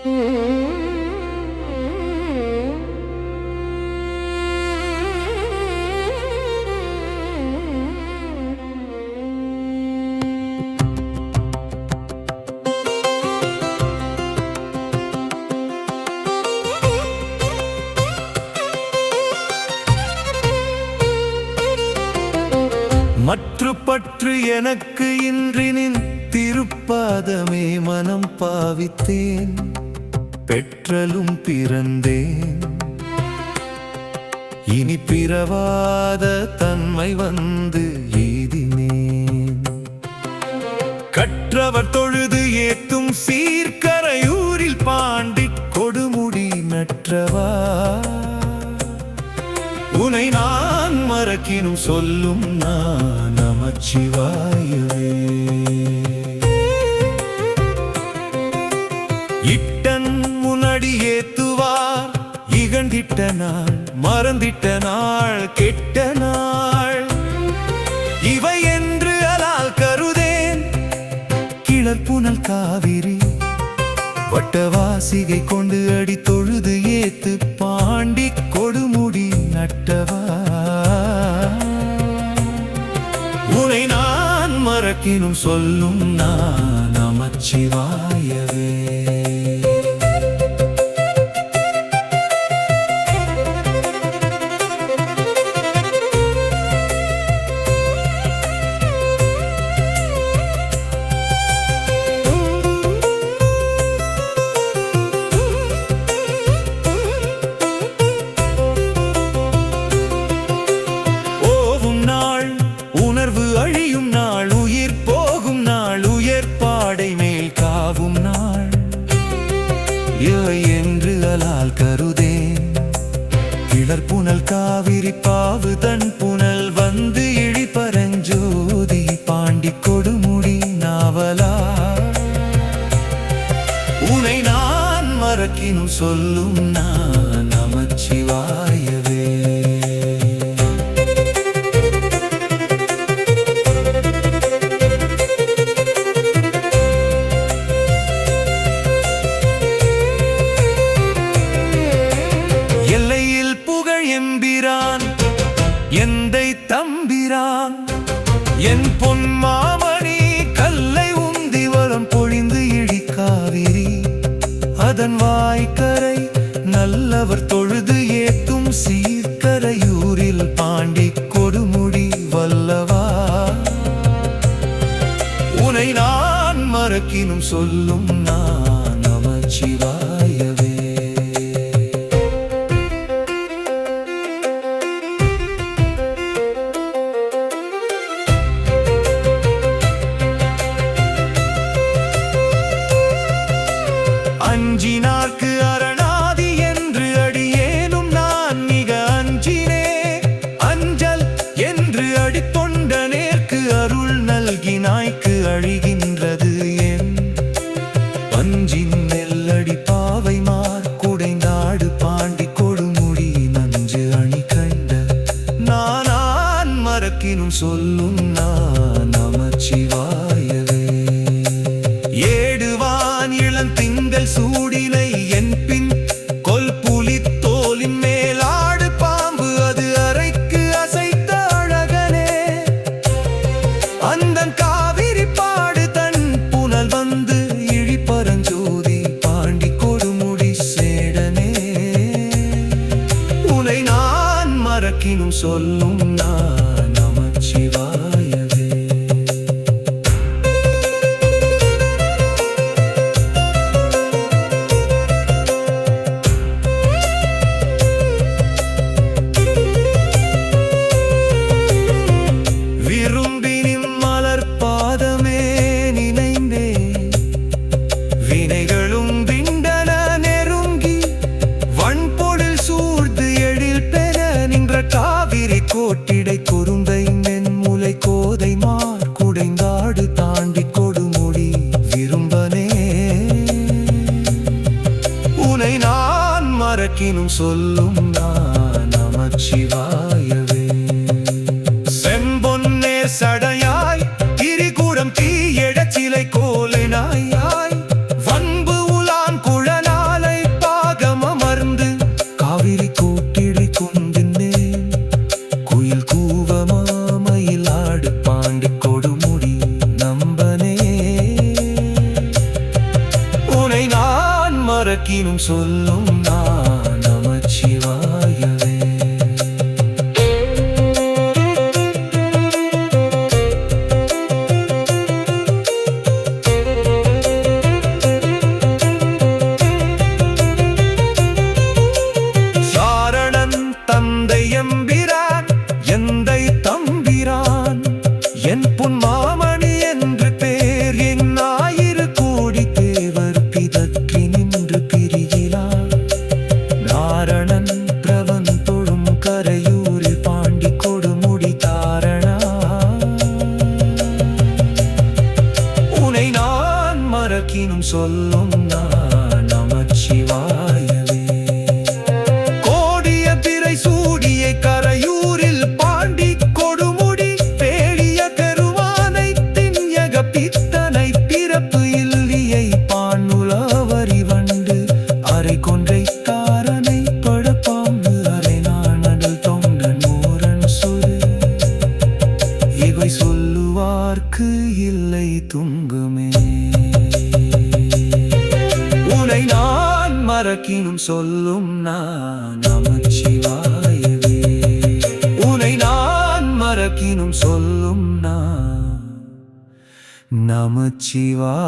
மற்ற பற்று எனக்கு இன்றினின் திருப்பாதமே மனம் பாவித்தேன், பெற்றலும் பிறந்தேன். இனி பிறவாத தன்மை வந்து எய்தினேன். கற்றவர் தொழுது ஏத்தும் சீர்கரையூரில் பாண்டி கொடுமுடி நற்றவா, உனை நான் மறக்கினும் சொல்லும் நான் நமச்சிவாயவே. இட்டன் முன்னாடி ஏத்துவார் இகழ்ந்திட்ட நாள், மறந்திட்ட நாள், கெட்ட நாள் இவை என்று அலால் கருதேன். கிளர்புனல் காவிரி வட்டவாசிகை கொண்டு அடி தொழுது ஏத்து பாண்டி கொடுமுடி நட்டவா, உனை நான் மறக்கினும் சொல்லும் நான் நமச்சிவாயவே. அழியும் நாள், உயிர் போகும் நாள், உயர்பாடை மேல் காவும் நாள் என்று அலால் கருதேன். கிளர்புனல் காவிரி பாவுதன் புனல் வந்து இழிபரஞ்சோதி பாண்டி கொடுமுடி நாவலா, உனை நான் மறக்கினும் சொல்லும் நான் நமச்சிவாயவே. எல்லையில் புகழ் எம்பிரான் எந்தை தம்பிரான், என் பொன்மாமணி கல்லை உந்தி வரம் பொழிந்து இழிக்காவிரி அதன் வாய்க்கரை நல்லவர் தொழுது ஏத்தும் சீர்கரையூரில் பாண்டி கொடுமுடி வல்லவா, உனை நான் மறக்கினும் சொல்லும் நான் நமச்சிவாயவே. அஞ்சினார்க்கு அரணாதி என்று அடியேனும் நான் மிக அஞ்சினே, அஞ்சல் என்று அடித்தொண்ட நேர்க்கு அருள் நல்கினாய்க்கு அழிகின்றது என் பஞ்சின் நெல்லடி பாவை மார் குடைந்தாடு பாண்டி கொடுமுடி நஞ்சு அணி கண்ட நான் மறக்கினும் சொல்லும் நான் நமச்சிவாயவே. ஏடுவான் இளந்திங்கள் சூடிலை என் பின் கொல் புலி தோலின் மேலாடு பாம்பு அது அறைக்கு அசைத்த அழகனே, அந்தன் காவிரி பாடு தன் புனல் வந்து இழிபரஞ்சோதி பாண்டி கொடுமுடி சேடனே, உனை நான் மறக்கினும் சொல்லும் நான் நமச்சிவாயவே. விரும்பினின் மலர் பாதமே நினைந்தே வினைகளும் விண்டன நெருங்கி வன்பொழில் சூழ்ந்து எழில் பெற நின்ற காவிரி கோட்டிடை குறுந்தை மென்முலை கோதை மார் குடைந்தாடு தாண்டி கொடுமுடி விரும்பனே, உனை நான் மறக்கினும் சொல்லும் நான் நமச்சிவாயவே. சடையாய் கிரிகூடம் தீயெழச் சிலை கோலினாய், வன்பு உலான் குழலாய் மறக்கினும் சொல்லும் நான் நமச்சிவாயவே. தந்தை எம்பிரான் எந்தை தம்பிரான் என் புன் மாமணி என்று பேர் என் ஆயிரு கோடி தேவர் பிதற்றி நின்று பிரியிலான் நாரணன் பிரவன் தொழும் கரையூரில் பாண்டி கொடுமுடி தாரணா உனை நான் மறக்கினும் சொல்லும் நான் நமச்சிவாயவே. சூடிய கரையூரில் பாண்டி கொடுமுடி பேடிய கருவானை திண்யக பித்தனை பிறப்பு இல்லியை பானுலவரி வண்டு அரை கொன்றை தாரனை படப்பாம்பு அரை நாணல் தொண்டன் மூரன் சொல் இவை சொல்லுவார்க்கு இல்லை துங்குமே. உனை நான் மறக்கினும் சொல்லும் நான் நமச்சிவாயவே. உனை நான் மறக்கினும் சொல்லும் நான் நமச்சிவாயவே.